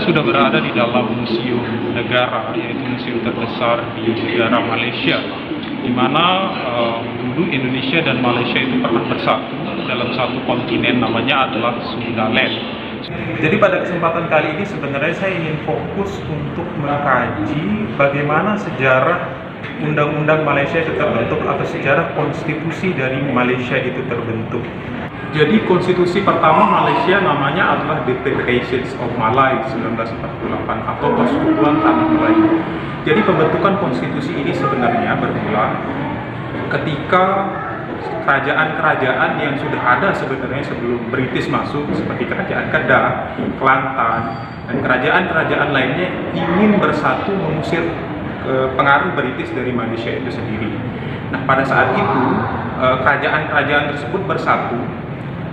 sudah berada di dalam museum negara, yaitu museum terbesar di negara Malaysia, di mana dulu Indonesia dan Malaysia itu pernah bersatu dalam satu kontinen, namanya adalah Sundaland. Jadi pada kesempatan kali ini sebenarnya saya ingin fokus untuk mengkaji bagaimana sejarah undang-undang Malaysia itu terbentuk atau sejarah konstitusi dari Malaysia itu terbentuk. Jadi konstitusi pertama Malaysia namanya adalah Declarations of Malay 1948 atau Persekutuan Tanah Melayu. Jadi pembentukan konstitusi ini sebenarnya bermula ketika kerajaan-kerajaan yang sudah ada sebenarnya sebelum British masuk, seperti kerajaan Kedah, Kelantan, dan kerajaan-kerajaan lainnya ingin bersatu mengusir pengaruh British dari Malaysia itu sendiri. Nah, pada saat itu kerajaan-kerajaan tersebut bersatu,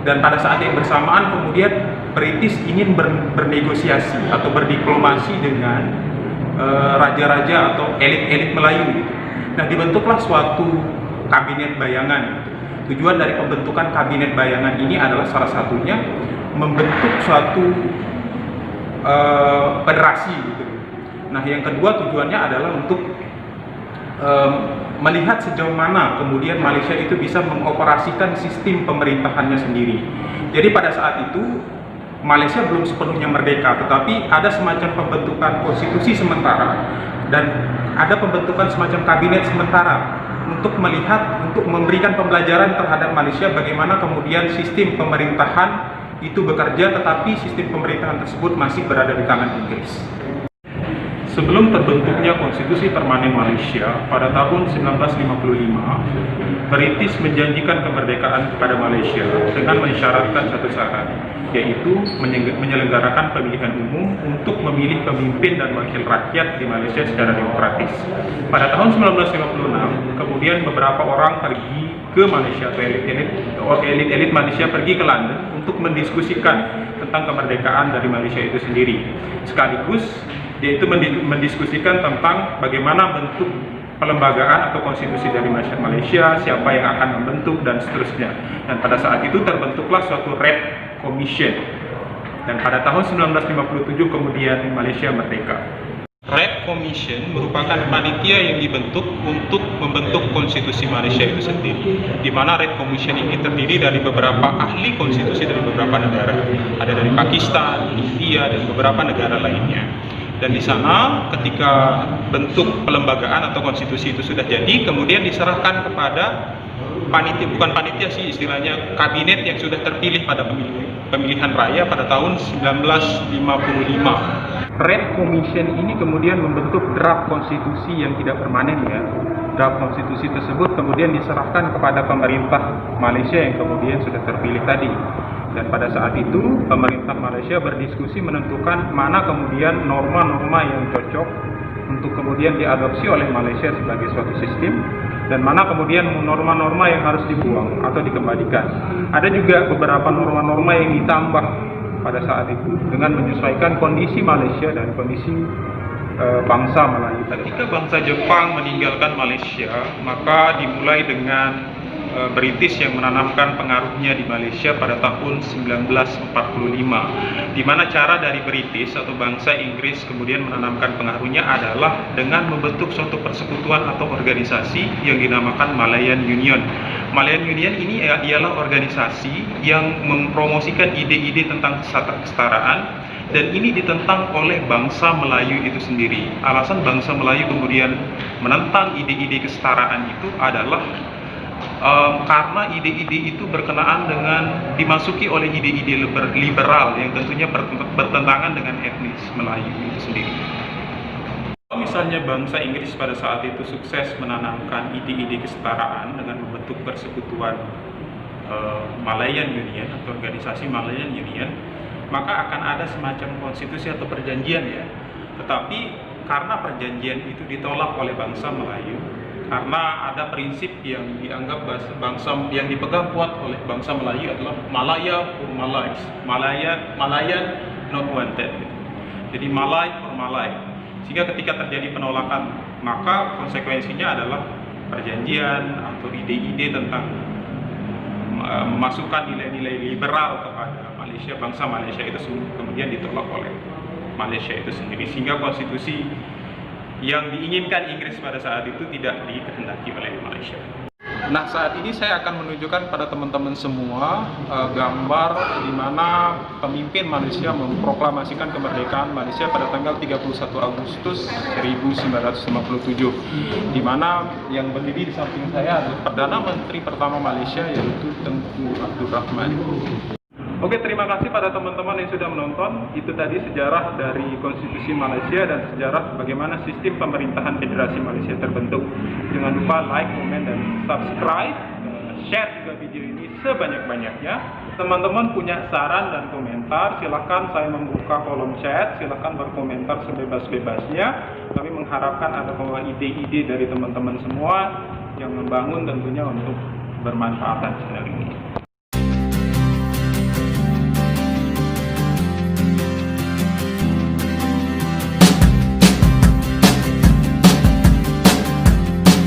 dan pada saat yang bersamaan kemudian British ingin bernegosiasi atau berdiplomasi dengan raja-raja atau elit-elit Melayu gitu. Nah, dibentuklah suatu kabinet bayangan. Tujuan dari pembentukan kabinet bayangan ini adalah salah satunya membentuk suatu federasi gitu. Nah, yang kedua tujuannya adalah untuk melihat sejauh mana kemudian Malaysia itu bisa mengoperasikan sistem pemerintahannya sendiri. Jadi pada saat itu Malaysia belum sepenuhnya merdeka, tetapi ada semacam pembentukan konstitusi sementara dan ada pembentukan semacam kabinet sementara untuk melihat, untuk memberikan pembelajaran terhadap Malaysia bagaimana kemudian sistem pemerintahan itu bekerja, tetapi sistem pemerintahan tersebut masih berada di tangan Inggris. Sebelum terbentuknya Konstitusi Permanen Malaysia pada tahun 1955, British menjanjikan kemerdekaan kepada Malaysia dengan mensyaratkan satu syarat, yaitu menyelenggarakan pemilihan umum untuk memilih pemimpin dan wakil rakyat di Malaysia secara demokratis. Pada tahun 1956, kemudian beberapa orang pergi ke Malaysia, atau elit-elit Malaysia pergi ke London untuk mendiskusikan tentang kemerdekaan dari Malaysia itu sendiri. Sekaligus yaitu mendiskusikan tentang bagaimana bentuk pelembagaan atau konstitusi dari Malaysia, siapa yang akan membentuk, dan seterusnya. Dan pada saat itu terbentuklah suatu Red Commission. Dan pada tahun 1957 kemudian Malaysia merdeka. Red Commission merupakan panitia yang dibentuk untuk membentuk konstitusi Malaysia itu sendiri, di mana Red Commission ini terdiri dari beberapa ahli konstitusi dari beberapa negara, ada dari Pakistan, India, dan beberapa negara lainnya. Dan di sana ketika bentuk pelembagaan atau konstitusi itu sudah jadi, kemudian diserahkan kepada panitia, bukan panitia sih istilahnya, kabinet yang sudah terpilih pada pemilihan raya pada tahun 1955. Red Commission ini kemudian membentuk draft konstitusi yang tidak permanen ya. Draft konstitusi tersebut kemudian diserahkan kepada pemerintah Malaysia yang kemudian sudah terpilih tadi. Dan pada saat itu pemerintah Malaysia berdiskusi menentukan mana kemudian norma-norma yang cocok untuk kemudian diadopsi oleh Malaysia sebagai suatu sistem, dan mana kemudian norma-norma yang harus dibuang atau dikembalikan. Ada juga beberapa norma-norma yang ditambah pada saat itu dengan menyesuaikan kondisi Malaysia dan kondisi bangsa Melayu. Ketika bangsa Jepang meninggalkan Malaysia, maka dimulai dengan British yang menanamkan pengaruhnya di Malaysia pada tahun 1945, di mana cara dari British atau bangsa Inggris kemudian menanamkan pengaruhnya adalah dengan membentuk suatu persekutuan atau organisasi yang dinamakan Malayan Union. Malayan Union ini ialah organisasi yang mempromosikan ide-ide tentang kesetaraan, dan ini ditentang oleh bangsa Melayu itu sendiri. Alasan bangsa Melayu kemudian menentang ide-ide kesetaraan itu adalah karena ide-ide itu berkenaan dengan dimasuki oleh ide-ide liberal yang tentunya bertentangan dengan etnis Melayu itu sendiri. Kalau misalnya bangsa Inggris pada saat itu sukses menanamkan ide-ide kesetaraan dengan membentuk persekutuan Malayan Union atau organisasi Malayan Union, maka akan ada semacam konstitusi atau perjanjian ya. Tetapi karena perjanjian itu ditolak oleh bangsa Melayu, karena ada prinsip yang dianggap bangsa yang dipegang kuat oleh bangsa Melayu adalah Malaya for Malay, Malayan not wanted. Jadi Malay for Malay. Sehingga ketika terjadi penolakan, maka konsekuensinya adalah perjanjian atau ide-ide tentang memasukkan nilai-nilai liberal kepada Malaysia, bangsa Malaysia itu kemudian ditolak oleh Malaysia itu sendiri, sehingga konstitusi yang diinginkan Inggris pada saat itu tidak dikehendaki oleh Malaysia. Nah, saat ini saya akan menunjukkan pada teman-teman semua gambar di mana pemimpin Malaysia memproklamasikan kemerdekaan Malaysia pada tanggal 31 Agustus 1957, di mana yang berdiri di samping saya adalah Perdana Menteri pertama Malaysia, yaitu Tengku Abdul Rahman. Oke, terima kasih pada teman-teman yang sudah menonton. Itu tadi sejarah dari konstitusi Malaysia dan sejarah bagaimana sistem pemerintahan Federasi Malaysia terbentuk. Jangan lupa like, komen, dan subscribe. Share juga video ini sebanyak-banyaknya. Teman-teman punya saran dan komentar, silakan saya membuka kolom chat, silakan berkomentar sebebas-bebasnya. Kami mengharapkan ada ide-ide dari teman-teman semua yang membangun tentunya untuk bermanfaatan channel ini.